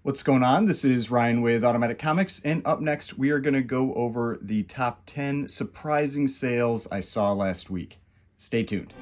What's going on? This is Ryan with Automatic Comics, and up next we are going to go over the top 10 surprising sales I saw last week. Stay tuned.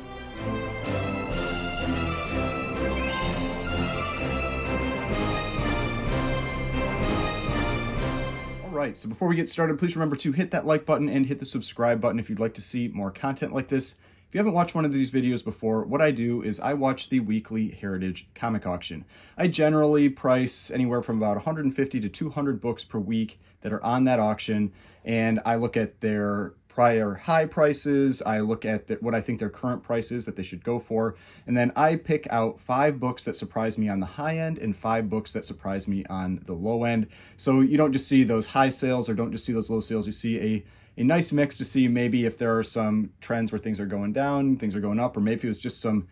All right, so before we get started, please remember to hit that like button and hit the subscribe button if you'd like to see more content like this. If you haven't watched one of these videos before, what I do is I watch the weekly Heritage comic auction. I generally price anywhere from about 150 to 200 books per week that are on that auction, and I look at their prior high prices, I look at what I think their current price is that they should go for, and then I pick out 5 books that surprise me on the high end and 5 books that surprise me on the low end. So you don't just see those high sales or don't just see those low sales, you see a nice mix to see maybe if there are some trends where things are going down, things are going up, or maybe it was just some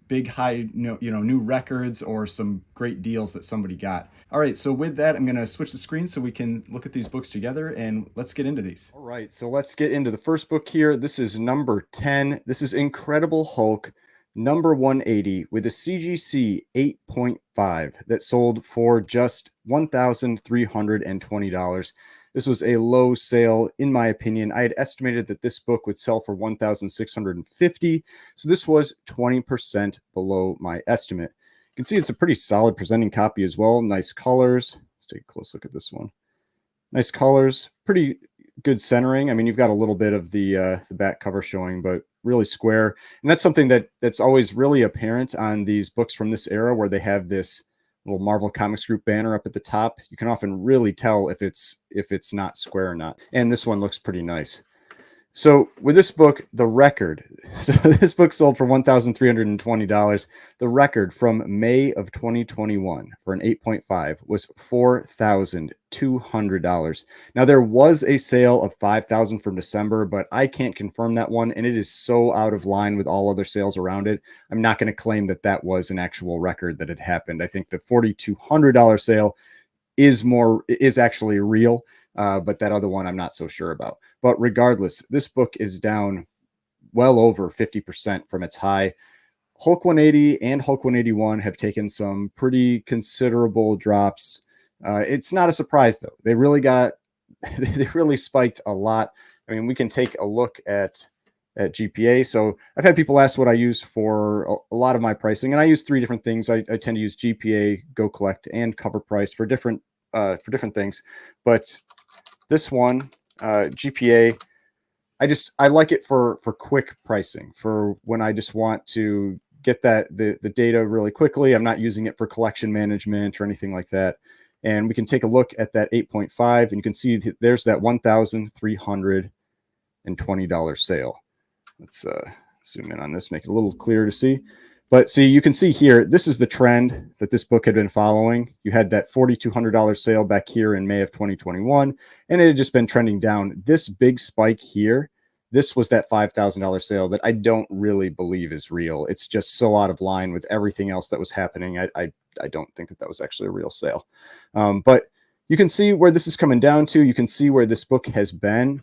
big high new records or some great deals that somebody got. All right, so with that, I'm going to switch the screen so we can look at these books together, and let's get into these. All right, so let's get into the first book here. This is number 10. This is Incredible Hulk number 180 with a CGC 8.5 that sold for just $1,320. This was a low sale, in my opinion. I had estimated that this book would sell for $1,650, so this was 20% below my estimate. You can see it's a pretty solid presenting copy as well. Nice colors. Let's take a close look at this one. Nice colors, pretty good centering. I mean, you've got a little bit of the back cover showing, but really square. And that's something that's always really apparent on these books from this era, where they have this little Marvel Comics Group banner up at the top. You can often really tell if it's not square or not. And this one looks pretty nice. So with this book, the record, so this book sold for $1,320. The record from May of 2021 for an 8.5 was $4,200. Now there was a sale of $5,000 from December, but I can't confirm that one, and it is so out of line with all other sales around it. I'm not going to claim that that was an actual record that had happened. I think the $4,200 sale is actually real. But that other one I'm not so sure about. But regardless, this book is down well over 50% from its high. Hulk 180 and Hulk 181 have taken some pretty considerable drops. It's not a surprise though. They really spiked a lot. I mean, we can take a look at GPA. So I've had people ask what I use for a lot of my pricing, and I use 3 different things. I tend to use GPA, Go Collect, and Cover Price for different things. But this one, GPA, I like it for quick pricing, for when I just want to get the data really quickly. I'm not using it for collection management or anything like that. And we can take a look at that 8.5, and you can see there's that $1,320 sale. Let's zoom in on this, make it a little clearer to see. But see, you can see here, this is the trend that this book had been following. You had that $4,200 sale back here in May of 2021, and it had just been trending down. This big spike here, this was that $5,000 sale that I don't really believe is real. It's just so out of line with everything else that was happening. I don't think that was actually a real sale. But you can see where this is coming down to. You can see where this book has been.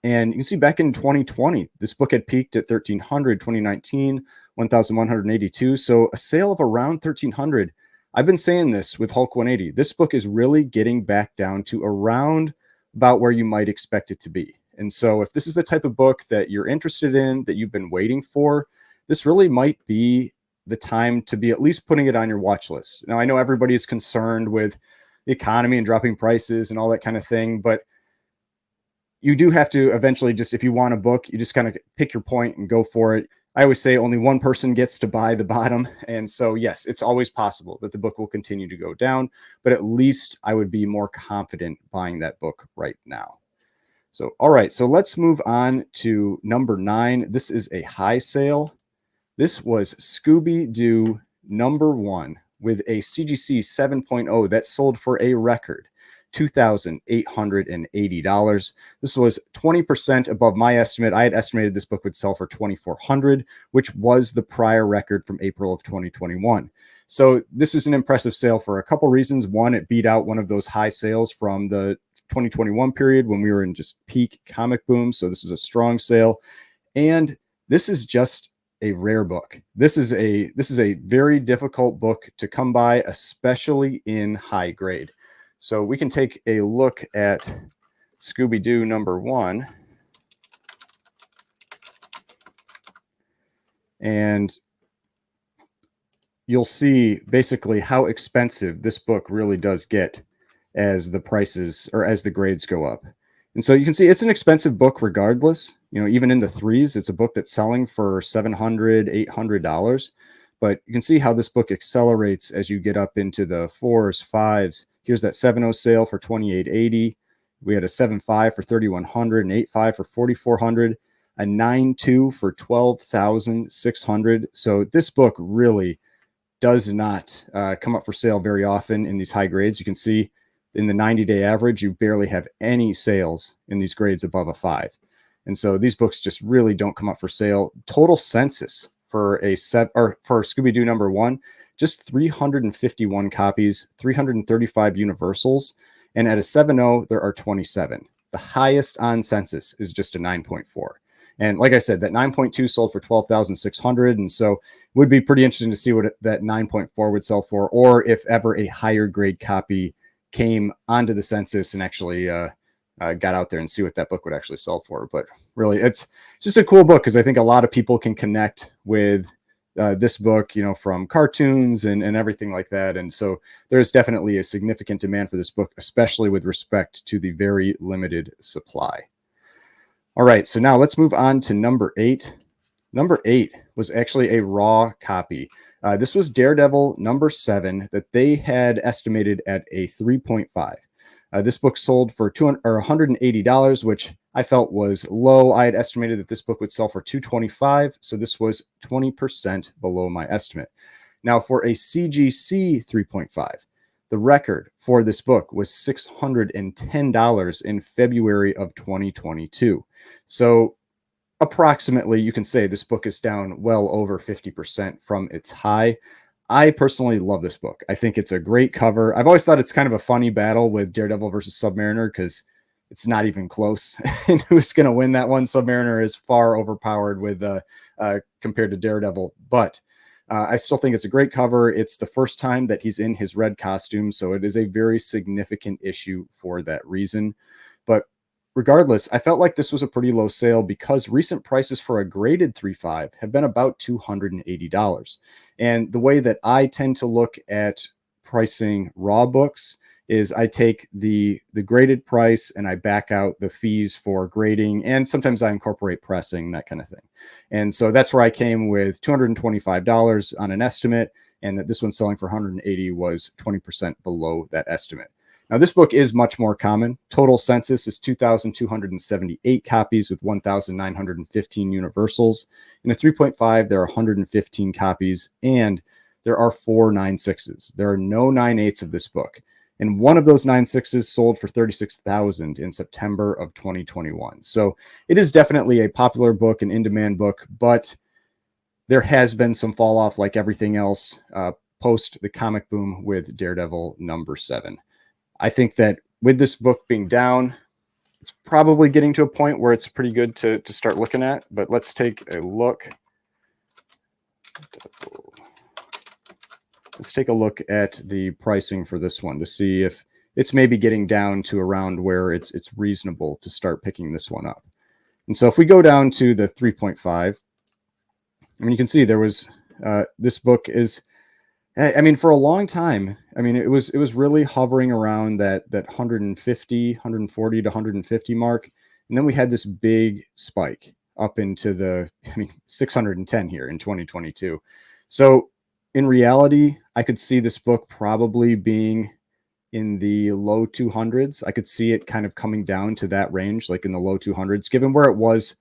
And you can see back in 2020, this book had peaked at 1,300, 2019, 1,182. So a sale of around 1,300. I've been saying this with Hulk 180. This book is really getting back down to around about where you might expect it to be. And so if this is the type of book that you're interested in, that you've been waiting for, this really might be the time to be at least putting it on your watch list. Now, I know everybody is concerned with the economy and dropping prices and all that kind of thing, but you do have to eventually, just if you want a book, you just kind of pick your point and go for it. I always say only one person gets to buy the bottom. And so, yes, it's always possible that the book will continue to go down, but at least I would be more confident buying that book right now. So, all right, so let's move on to number 9. This is a high sale. This was Scooby Doo number 1 with a CGC 7.0 that sold for a record $2,880. This was 20% above my estimate. I had estimated this book would sell for $2,400, which was the prior record from April of 2021. So this is an impressive sale for a couple reasons. One, it beat out one of those high sales from the 2021 period when we were in just peak comic boom. So this is a strong sale. And this is just a rare book. This is a very difficult book to come by, especially in high grade. So we can take a look at Scooby Doo #1, and you'll see basically how expensive this book really does get as the prices or as the grades go up. And so you can see it's an expensive book regardless. You know, even in the threes, it's a book that's selling for $700, $800. But you can see how this book accelerates as you get up into the fours, fives. Here's that 7.0 sale for $28.80. We had a 7.5 for $3,100, an 8.5 for $4,400, a 9.2 for $12,600. So this book really does not come up for sale very often in these high grades. You can see in the 90-day average, you barely have any sales in these grades above a 5. And so these books just really don't come up for sale. Total census for for Scooby Doo #1, just 351 copies, 335 universals, and at a 7.0, there are 27. The highest on census is just a 9.4. And like I said, that 9.2 sold for $12,600. And so it would be pretty interesting to see what that 9.4 would sell for, or if ever a higher grade copy came onto the census and actually got out there, and see what that book would actually sell for. But really, it's just a cool book because I think a lot of people can connect with this book, you know, from cartoons and everything like that. And so there's definitely a significant demand for this book, especially with respect to the very limited supply. All right, so now let's move on to #8. #8 was actually a raw copy. This was Daredevil #7 that they had estimated at a 3.5. This book sold for $180, which I felt was low. I had estimated that this book would sell for $225, so this was 20% below my estimate. Now, for a CGC 3.5, the record for this book was $610 in February of 2022. So approximately, you can say this book is down well over 50% from its high. I personally love this book. I think it's a great cover. I've always thought it's kind of a funny battle with Daredevil versus Submariner because it's not even close. And who's going to win that one? Submariner is far overpowered with compared to Daredevil, but I still think it's a great cover. It's the first time that he's in his red costume, so it is a very significant issue for that reason. But regardless, I felt like this was a pretty low sale because recent prices for a graded 3.5 have been about $280. And the way that I tend to look at pricing raw books is I take the graded price and I back out the fees for grading, and sometimes I incorporate pressing, that kind of thing. And so that's where I came with $225 on an estimate, and that this one selling for $180 was 20% below that estimate. Now, this book is much more common. Total census is 2,278 copies with 1,915 universals. In a 3.5, there are 115 copies, and there are 4 9.6s. There are no 9.8s of this book. And one of those 9.6s sold for $36,000 in September of 2021. So it is definitely a popular book, an in-demand book, but there has been some fall off like everything else post the comic boom with Daredevil #7. I think that with this book being down, it's probably getting to a point where it's pretty good to start looking at. But let's take a look. Let's take a look at the pricing for this one to see if it's maybe getting down to around where it's reasonable to start picking this one up. And so if we go down to the 3.5, I mean, you can see there was this book is, I mean, for a long time, I mean, it was really hovering around that 140 to 150 mark. And then we had this big spike up into the, 610 here in 2022. So in reality, I could see this book probably being in the low 200s. I could see it kind of coming down to that range, like in the low 200s, given where it was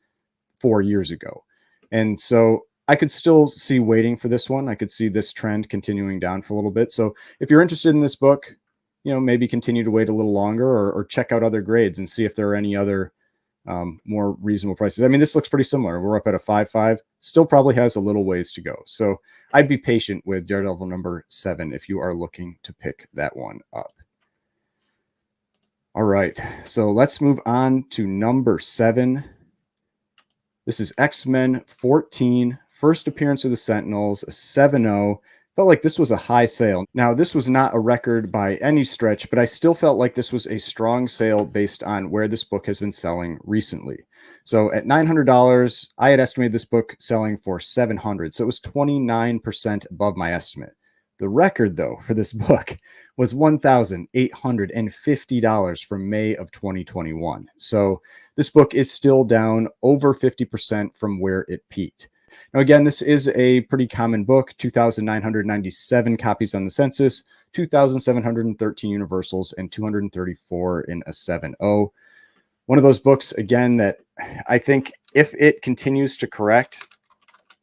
4 years ago. And so I could still see waiting for this one. I could see this trend continuing down for a little bit. So if you're interested in this book, maybe continue to wait a little longer or check out other grades and see if there are any other more reasonable prices. I mean, this looks pretty similar. We're up at a 5.5, still probably has a little ways to go. So I'd be patient with Daredevil #7 if you are looking to pick that one up. All right, so let's move on to #7. This is X-Men 14 first appearance of the Sentinels, a 7.0. Felt like this was a high sale. Now, this was not a record by any stretch, but I still felt like this was a strong sale based on where this book has been selling recently. So at $900, I had estimated this book selling for $700. So it was 29% above my estimate. The record, though, for this book was $1,850 from May of 2021. So this book is still down over 50% from where it peaked. Now, again, this is a pretty common book, 2,997 copies on the census, 2,713 universals, and 234 in a 7.0. One of those books, again, that I think if it continues to correct,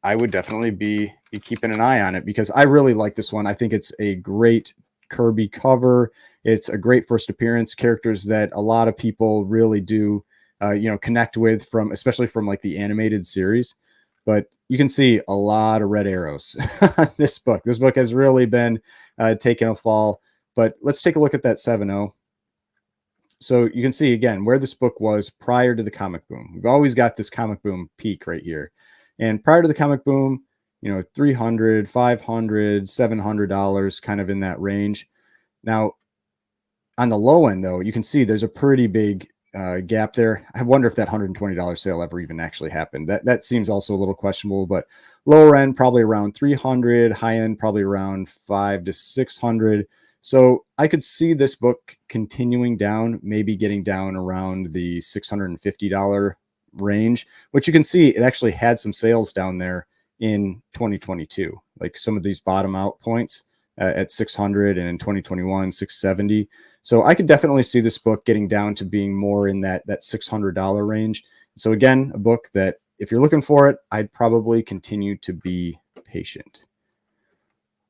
I would definitely be keeping an eye on it, because I really like this one. I think it's a great Kirby cover. It's a great first appearance, characters that a lot of people really do, connect with, especially from like the animated series. But you can see a lot of red arrows on this book. This book has really been taking a fall. But let's take a look at that 7.0. So you can see, again, where this book was prior to the comic boom. We've always got this comic boom peak right here. And prior to the comic boom, $300, $500, $700, kind of in that range. Now, on the low end, though, you can see there's a pretty big gap there. I wonder if that $120 sale ever even actually happened. That seems also a little questionable, but lower end probably around 300, high end probably around 500 to 600. So I could see this book continuing down, maybe getting down around the $650 range, which you can see it actually had some sales down there in 2022, like some of these bottom out points at 600, and in 2021 670. So I could definitely see this book getting down to being more in that $600 range. So again, a book that if you're looking for it, I'd probably continue to be patient.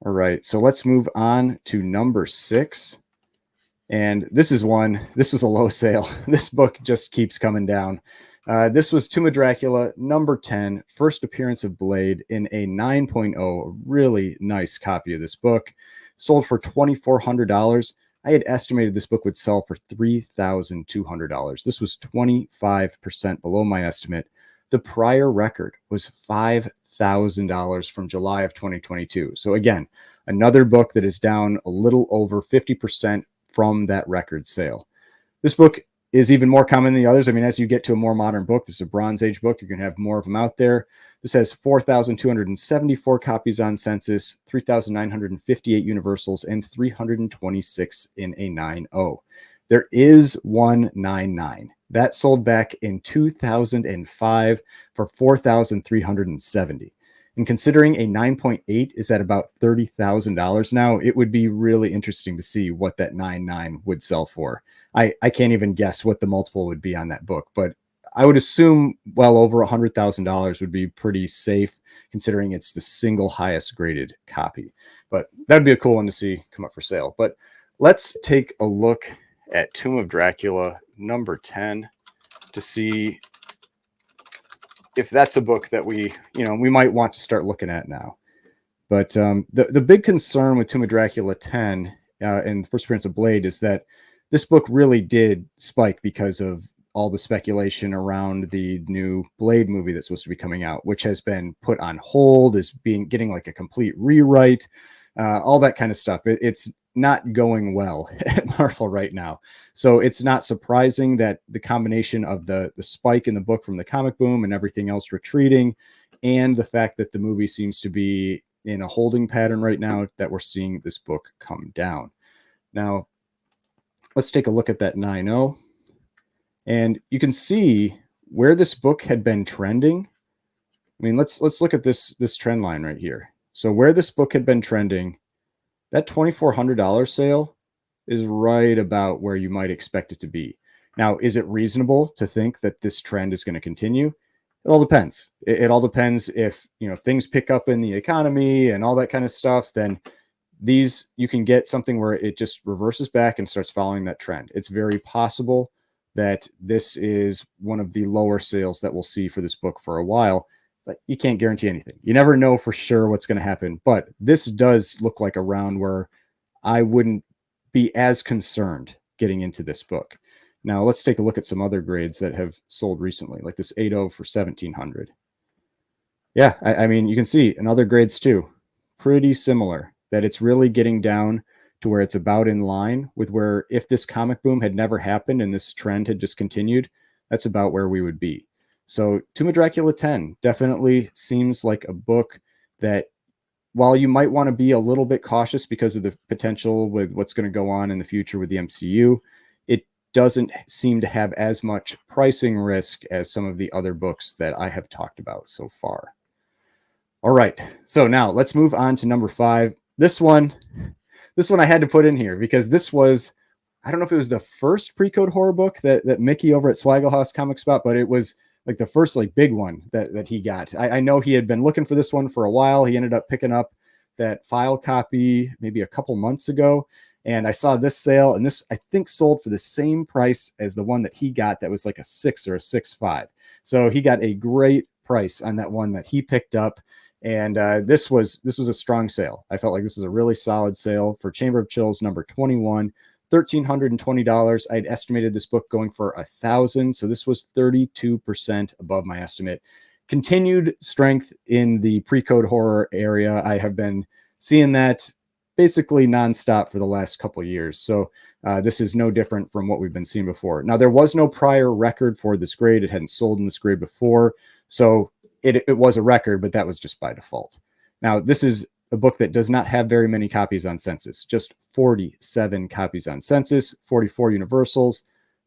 All right, so let's move on to number 6. And this was a low sale. This book just keeps coming down. This was Tomb of Dracula, number 10, first appearance of Blade in a 9.0, a really nice copy of this book. Sold for $2,400. I had estimated this book would sell for $3,200. This was 25% below my estimate. The prior record was $5,000 from July of 2022. So again, another book that is down a little over 50% from that record sale. This book is even more common than the others. I mean, as you get to a more modern book, this is a Bronze Age book, you're going to have more of them out there. This has 4,274 copies on census, 3,958 universals, and 326 in a 9.0. There is 199. That sold back in 2005 for $4,370. And considering a 9.8 is at about $30,000 now, it would be really interesting to see what that 9.9 would sell for. I can't even guess what the multiple would be on that book, but I would assume well over $100,000 would be pretty safe, considering it's the single highest graded copy. But that would be a cool one to see come up for sale. But let's take a look at Tomb of Dracula number 10 to see if that's a book that we might want to start looking at now. But the big concern with Tomb of Dracula 10 and the first appearance of Blade is that this book really did spike because of all the speculation around the new Blade movie that's supposed to be coming out, which has been put on hold, is getting like a complete rewrite, all that kind of stuff. It's not going well at Marvel right now. So it's not surprising that the combination of the spike in the book from the comic boom and everything else retreating, and the fact that the movie seems to be in a holding pattern right now, that we're seeing this book come down. Now, let's take a look at that 9.0. And you can see where this book had been trending. I mean, let's look at this trend line right here. So where this book had been trending, that $2,400 sale is right about where you might expect it to be. Now, is it reasonable to think that this trend is going to continue? It all depends. It all depends if things pick up in the economy and all that kind of stuff. Then you can get something where it just reverses back and starts following that trend. It's very possible that this is one of the lower sales that we'll see for this book for a while, but you can't guarantee anything. You never know for sure what's going to happen, but this does look like a round where I wouldn't be as concerned getting into this book. Now let's take a look at some other grades that have sold recently, like this 8.0 for $1,700. Yeah, I mean, you can see in other grades too, pretty similar, that it's really getting down to where it's about in line with where if this comic boom had never happened and this trend had just continued, that's about where we would be. So Tomb of Dracula 10 definitely seems like a book that, while you might want to be a little bit cautious because of the potential with what's going to go on in the future with the MCU, it doesn't seem to have as much pricing risk as some of the other books that I have talked about so far. All right. So now let's move on to number 5. This one I had to put in here because this was, I don't know if it was the first pre-code horror book that Mickey over at Swaggle Comics bought, but it was like the first like big one that he got. I know he had been looking for this one for a while. He ended up picking up that file copy maybe a couple months ago. And I saw this sale, and this I think sold for the same price as the one that he got that was like a 6 or a 6.5. So he got a great price on that one that he picked up. And this was a strong sale. I felt like this was a really solid sale for Chamber of Chills number 21, $1,320. I'd estimated this book going for $1,000, so this was 32% above my estimate. Continued strength in the pre-code horror area. I have been seeing that basically nonstop for the last couple of years. So this is no different from what we've been seeing before. Now, there was no prior record for this grade. It hadn't sold in this grade before. So it was a record, but that was just by default. Now, this is a book that does not have very many copies on census, just 47 copies on census, 44 universals,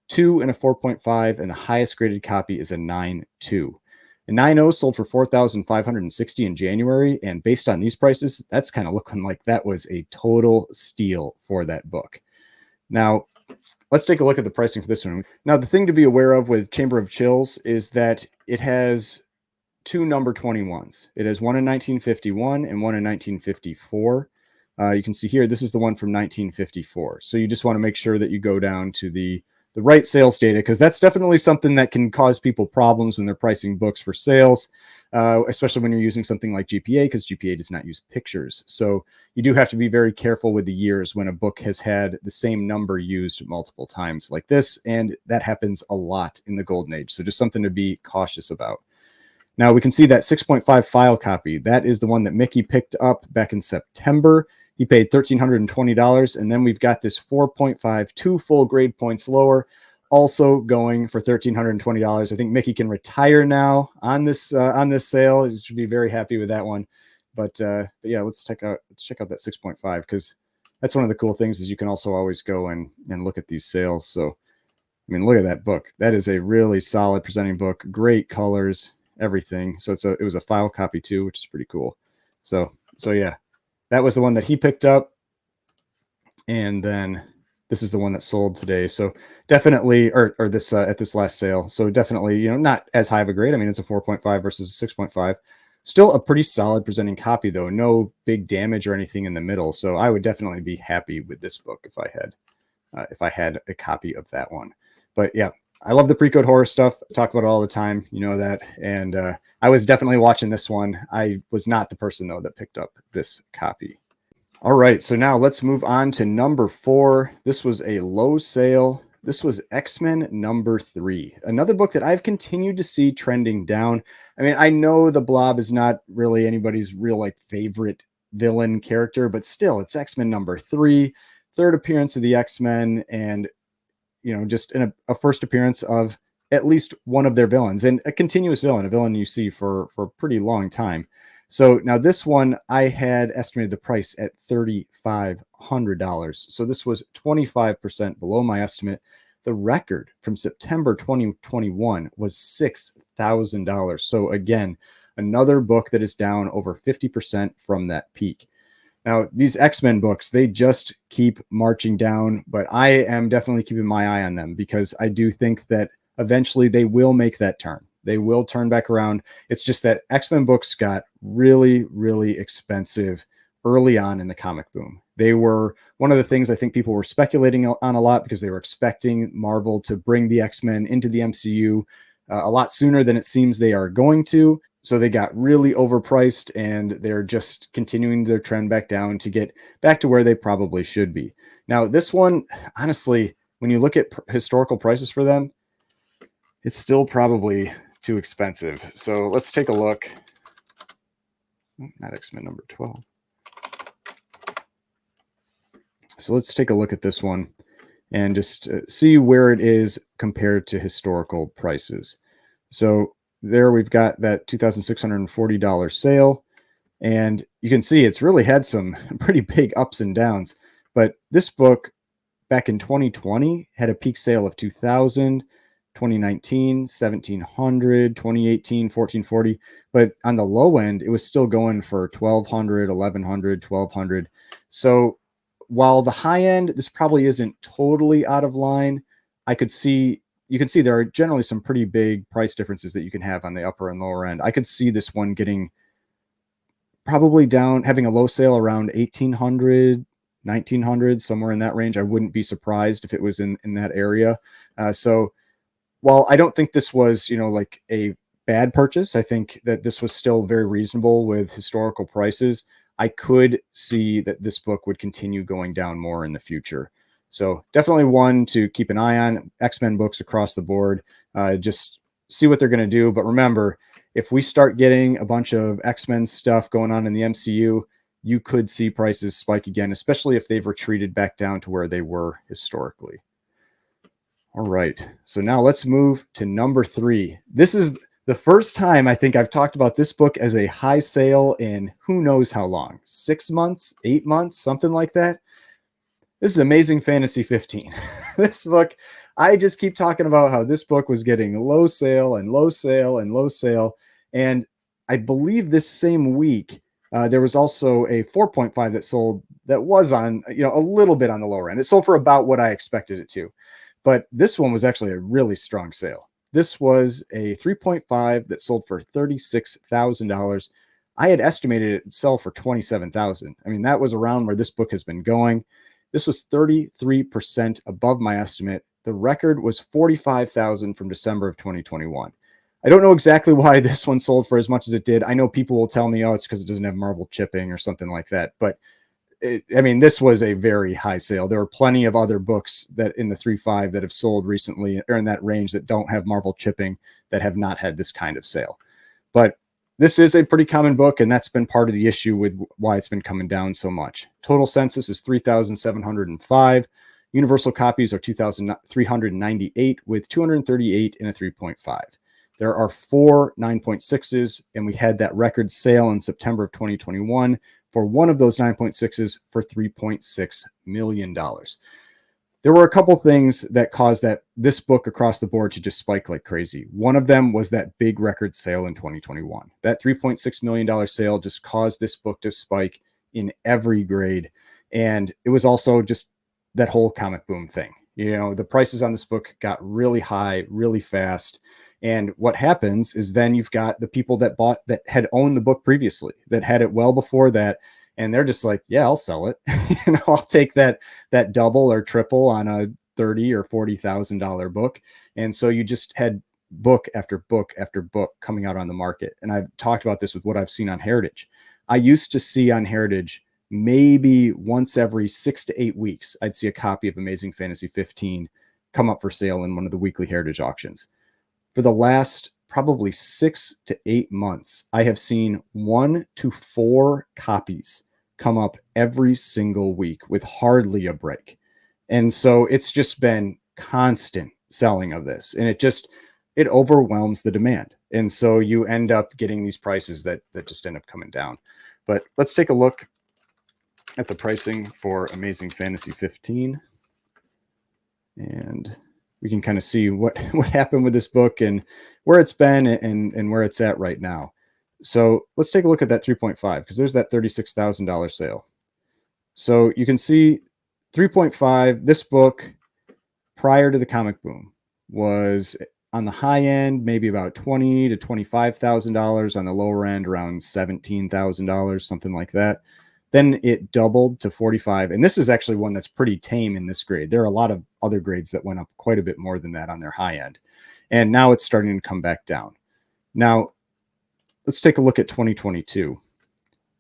2 and a 4.5, and the highest graded copy is a 9.2. A 9.0 sold for $4,560 in January, and based on these prices, that's kind of looking like that was a total steal for that book. Now, let's take a look at the pricing for this one. Now, the thing to be aware of with Chamber of Chills is that it has 2 number 21s. It has one in 1951 and one in 1954. You can see here, this is the one from 1954. So you just want to make sure that you go down to the right sales data, because that's definitely something that can cause people problems when they're pricing books for sales, especially when you're using something like GPA, because GPA does not use pictures. So you do have to be very careful with the years when a book has had the same number used multiple times like this, and that happens a lot in the Golden Age. So just something to be cautious about. Now we can see that 6.5 file copy. That is the one that Mickey picked up back in September. He paid $1,320. And then we've got this 4.5, 2 full grade points lower, also going for $1,320. I think Mickey can retire now on this sale. He should be very happy with that one. But yeah, let's check out that 6.5, because that's one of the cool things is you can also always go and look at these sales. So, I mean, look at that book. That is a really solid presenting book. Great colors, everything. So it was a file copy too, which is pretty cool. So yeah, that was the one that he picked up. And then this is the one that sold today. So definitely, or this at this last sale. So definitely, you know, not as high of a grade. I mean, it's a 4.5 versus a 6.5. Still a pretty solid presenting copy though. No big damage or anything in the middle. So I would definitely be happy with this book if I had a copy of that one. But yeah, I love the pre-code horror stuff. I talk about it all the time. You know that. And I was definitely watching this one. I was not the person, though, that picked up this copy. All right. So now let's move on to number 4. This was a low sale. This was X-Men number 3, another book that I've continued to see trending down. I mean, I know the Blob is not really anybody's real like favorite villain character, but still, it's X-Men number 3, third appearance of the X-Men, and you know, just in a first appearance of at least one of their villains, and a continuous villain, a villain you see for a pretty long time. So now this one, I had estimated the price at $3,500. So this was 25% below my estimate. The record from September 2021 was $6,000. So again, another book that is down over 50% from that peak. Now, these X-Men books, they just keep marching down, but I am definitely keeping my eye on them because I do think that eventually they will make that turn. They will turn back around. It's just that X-Men books got really, really expensive early on in the comic boom. They were one of the things I think people were speculating on a lot because they were expecting Marvel to bring the X-Men into the MCU a lot sooner than it seems they are going to. So they got really overpriced, and they're just continuing their trend back down to get back to where they probably should be. Now, this one, honestly, when you look at historical prices for them, it's still probably too expensive. So let's take a look. not X-Men number 12. So let's take a look at this one and just see where it is compared to historical prices. So there we've got that $2,640 sale. And you can see it's really had some pretty big ups and downs. But this book back in 2020 had a peak sale of 2,000, 2019, 1,700, 2018, 1,440. But on the low end, it was still going for 1,200, 1,100, 1,200. So while the high end, this probably isn't totally out of line, you can see there are generally some pretty big price differences that you can have on the upper and lower end. I could see this one getting probably down, having a low sale around 1,800, 1,900, somewhere in that range. I wouldn't be surprised if it was in that area. So while I don't think this was, like a bad purchase, I think that this was still very reasonable with historical prices. I could see that this book would continue going down more in the future. So definitely one to keep an eye on. X-Men books across the board. Just see what they're going to do. But remember, if we start getting a bunch of X-Men stuff going on in the MCU, you could see prices spike again, especially if they've retreated back down to where they were historically. All right. So now let's move to number 3. This is the first time I think I've talked about this book as a high sale in who knows how long, 6 months, 8 months, something like that. This is Amazing Fantasy 15. This book, I just keep talking about how this book was getting low sale and low sale and low sale. And I believe this same week, there was also a 4.5 that sold that was on, a little bit on the lower end. It sold for about what I expected it to. But this one was actually a really strong sale. This was a 3.5 that sold for $36,000. I had estimated it would sell for $27,000. I mean, that was around where this book has been going. This was 33% above my estimate. The record was $45,000 from December of 2021. I don't know exactly why this one sold for as much as it did. I know people will tell me, oh, it's because it doesn't have Marvel chipping or something like that. But this was a very high sale. There are plenty of other books that in the 3.5 that have sold recently or in that range that don't have Marvel chipping that have not had this kind of sale. But this is a pretty common book, and that's been part of the issue with why it's been coming down so much. Total census is 3,705. Universal copies are 2,398 with 238 in a 3.5. There are 4 9.6s, and we had that record sale in September of 2021 for one of those 9.6s for $3.6 million. There were a couple things that caused this book across the board to just spike like crazy. One of them was that big record sale in 2021. That $3.6 million sale just caused this book to spike in every grade. And it was also just that whole comic boom thing. The prices on this book got really high, really fast. And what happens is then you've got the people that had owned the book previously, that had it well before that. And they're just like, yeah, I'll sell it. I'll take that double or triple on a $30,000 or $40,000 book. And so you just had book after book after book coming out on the market. And I've talked about this with what I've seen on Heritage. I used to see on Heritage maybe once every 6 to 8 weeks, I'd see a copy of Amazing Fantasy 15 come up for sale in one of the weekly Heritage auctions. For the last probably 6 to 8 months, I have seen 1 to 4 copies come up every single week with hardly a break. And so it's just been constant selling of this, and it overwhelms the demand. And so you end up getting these prices that just end up coming down. But let's take a look at the pricing for Amazing Fantasy 15. And we can kind of see what happened with this book and where it's been and where it's at right now. So let's take a look at that 3.5, because there's that $36,000 sale. So you can see 3.5, this book prior to the comic boom was on the high end, maybe about $20,000 to $25,000, on the lower end, around $17,000, something like that. Then it doubled to 45. And this is actually one that's pretty tame in this grade. There are a lot of other grades that went up quite a bit more than that on their high end. And now it's starting to come back down. Now, let's take a look at 2022,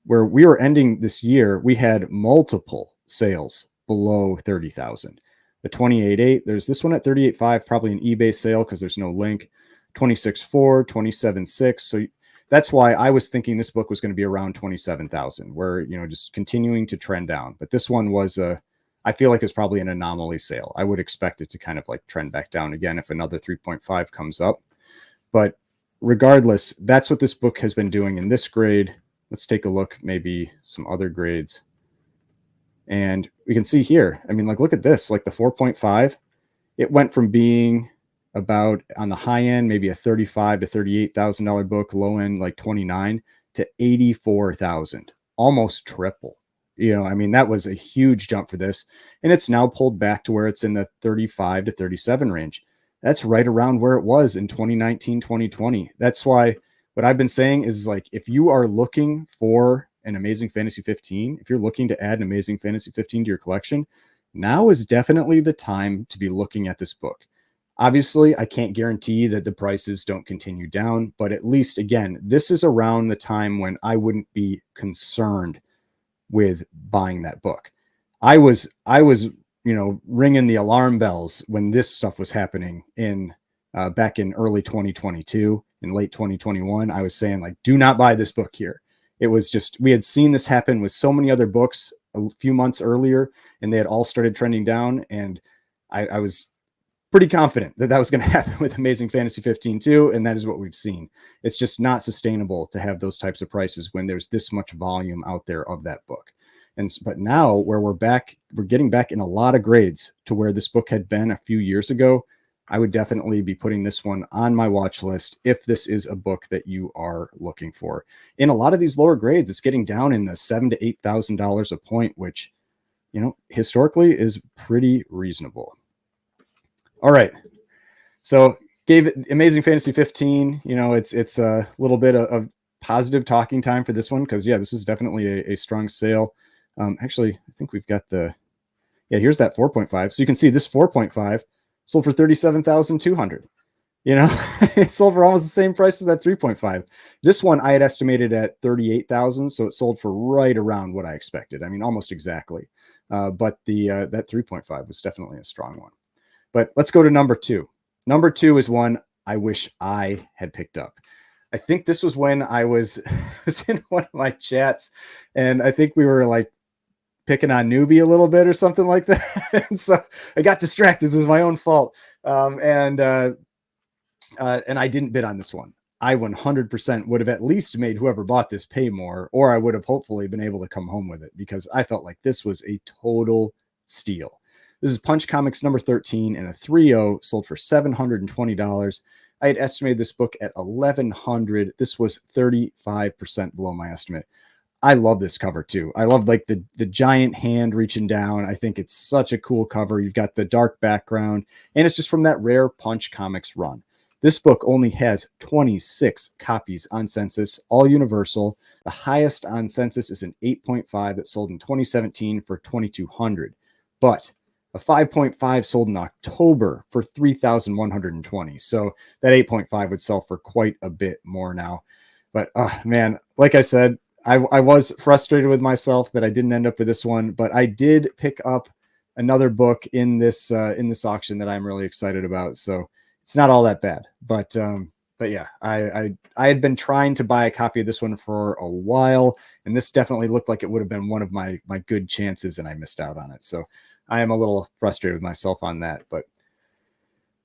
where we were ending this year. We had multiple sales below 30,000. The 28.8, there's this one at 38.5, probably an eBay sale because there's no link. 26.4, 27.6. So that's why I was thinking this book was going to be around 27,000, where, you know, just continuing to trend down. But this one was I feel like it's probably an anomaly sale. I would expect it to kind of like trend back down again if another 3.5 comes up. But regardless, that's what this book has been doing in this grade. Let's take a look, maybe some other grades. And we can see here, I mean, like, look at this, like the 4.5, it went from being about on the high end, maybe a $35,000 to $38,000 book, low end, like 29 to 84,000, almost triple. You know, I mean, that was a huge jump for this. And it's now pulled back to where it's in the 35 to 37 range. That's right around where it was in 2019, 2020. That's why what I've been saying is, like, if you are looking for an Amazing Fantasy 15, if you're looking to add an Amazing Fantasy 15 to your collection, now is definitely the time to be looking at this book. Obviously, I can't guarantee that the prices don't continue down, but at least, again, this is around the time when I wouldn't be concerned with buying that book. I was, you know, ringing the alarm bells when this stuff was happening in back in early 2022 and late 2021. I was saying, like, do not buy this book here. It was just, we had seen this happen with so many other books a few months earlier, and they had all started trending down. And I was pretty confident that that was going to happen with Amazing Fantasy 15 too. And that is what we've seen. It's just not sustainable to have those types of prices when there's this much volume out there of that book. And but now where we're getting back in a lot of grades to where this book had been a few years ago, I would definitely be putting this one on my watch list if this is a book that you are looking for. In a lot of these lower grades, it's getting down in the $7,000 to $8,000 a point, which, you know, historically is pretty reasonable. All right. So gave it Amazing Fantasy 15. You know, it's a little bit of positive talking time for this one, because, yeah, this was definitely a strong sale. Actually, I think we've got here's that 4.5. So you can see this 4.5 sold for $37,200. You know, it sold for almost the same price as that 3.5. This one I had estimated at $38,000, so it sold for right around what I expected. I mean, almost exactly. But that 3.5 was definitely a strong one. But let's go to number 2. Number 2 is one I wish I had picked up. I think this was when I was in one of my chats, and I think we were like picking on Newbie a little bit or something like that. And so I got distracted. This was my own fault. And I didn't bid on this one. I 100% would have at least made whoever bought this pay more, or I would have hopefully been able to come home with it, because I felt like this was a total steal. This is Punch Comics number 13 and a 3.0, sold for $720. I had estimated this book at $1,100. This was 35% below my estimate. I love this cover too. I love, like, the giant hand reaching down. I think it's such a cool cover. You've got the dark background, and it's just from that rare Punch Comics run. This book only has 26 copies on census, all universal. The highest on census is an 8.5 that sold in 2017 for $2,200. But a 5.5 sold in October for $3,120. So that 8.5 would sell for quite a bit more now. But man, like I said, I was frustrated with myself that I didn't end up with this one, but I did pick up another book in this auction that I'm really excited about. So it's not all that bad. But yeah, I had been trying to buy a copy of this one for a while, and this definitely looked like it would have been one of my good chances, and I missed out on it. So I am a little frustrated with myself on that, but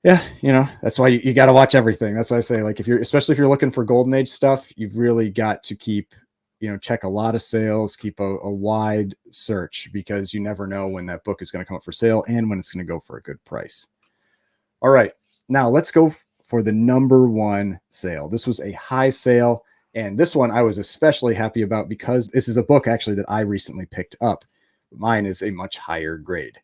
yeah, you know, that's why you got to watch everything. That's why I say, like, especially if you're looking for Golden Age stuff, you've really got to keep, you know, check a lot of sales, keep a wide search, because you never know when that book is going to come up for sale and when it's going to go for a good price. All right, now let's go for the number 1 sale. This was a high sale, and this one I was especially happy about because this is a book actually that I recently picked up. Mine is a much higher grade.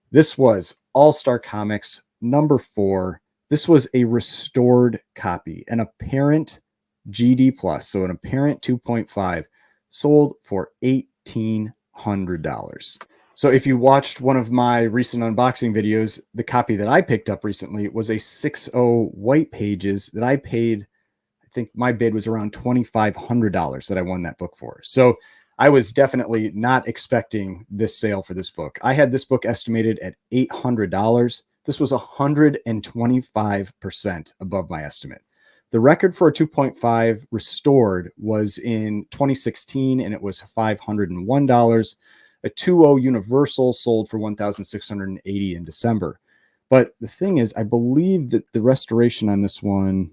This was AllStar Comics number 4. This was a restored copy, an apparent GD plus, so an apparent 2.5, sold for $1,800. So if you watched one of my recent unboxing videos, the copy that I picked up recently was a 6.0 white pages that I paid, I think my bid was around $2,500 that I won that book for. So I was definitely not expecting this sale for this book. I had this book estimated at $800. This was 125% above my estimate. The record for a 2.5 restored was in 2016, and it was $501. A 2.0 Universal sold for $1,680 in December. But the thing is, I believe that the restoration on this one,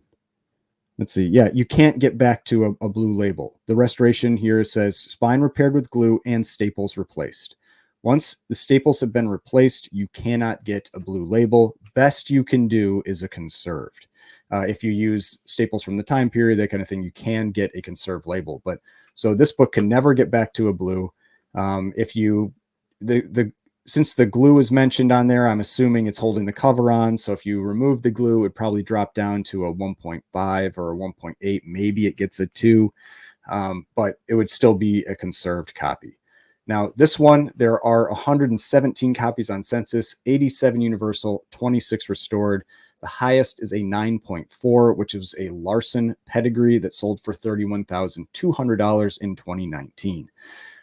let's see, yeah, you can't get back to a blue label. The restoration here says spine repaired with glue and staples replaced. Once the staples have been replaced, you cannot get a blue label. Best you can do is a conserved. If you use staples from the time period, that kind of thing, you can get a conserved label. But so this book can never get back to a blue. If you, since the glue is mentioned on there, I'm assuming it's holding the cover on. So if you remove the glue, it would probably drop down to a 1.5 or a 1.8. Maybe it gets a 2, but it would still be a conserved copy. Now, this one, there are 117 copies on census, 87 universal, 26 restored. The highest is a 9.4, which is a Larson pedigree that sold for $31,200 in 2019.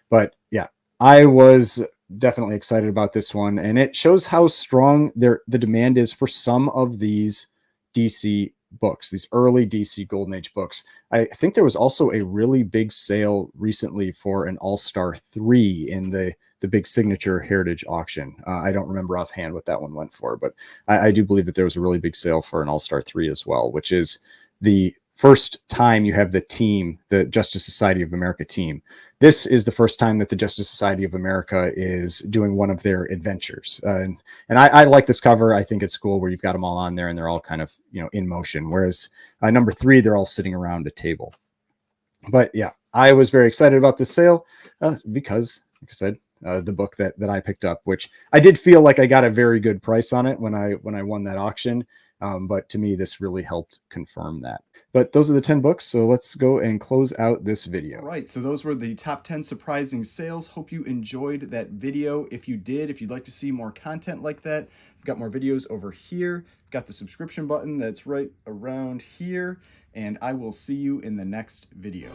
But yeah, I was definitely excited about this one, and it shows how strong the demand is for some of these DC books, these early DC Golden Age books. I think there was also a really big sale recently for an All-Star 3 in the big signature heritage auction. I don't remember offhand what that one went for, but I do believe that there was a really big sale for an All-Star 3 as well, which is the first time you have the team, the Justice Society of America team. This is the first time that the Justice Society of America is doing one of their adventures. And I like this cover. I think it's cool where you've got them all on there and they're all kind of, in motion. Whereas number 3, they're all sitting around a table. But yeah, I was very excited about this sale because, like I said, the book that I picked up, which I did feel like I got a very good price on it when I won that auction. But to me, this really helped confirm that. But those are the 10 books. So let's go and close out this video. All right, so those were the top 10 surprising sales. Hope you enjoyed that video. If you did, if you'd like to see more content like that, I've got more videos over here. Got the subscription button that's right around here. And I will see you in the next video.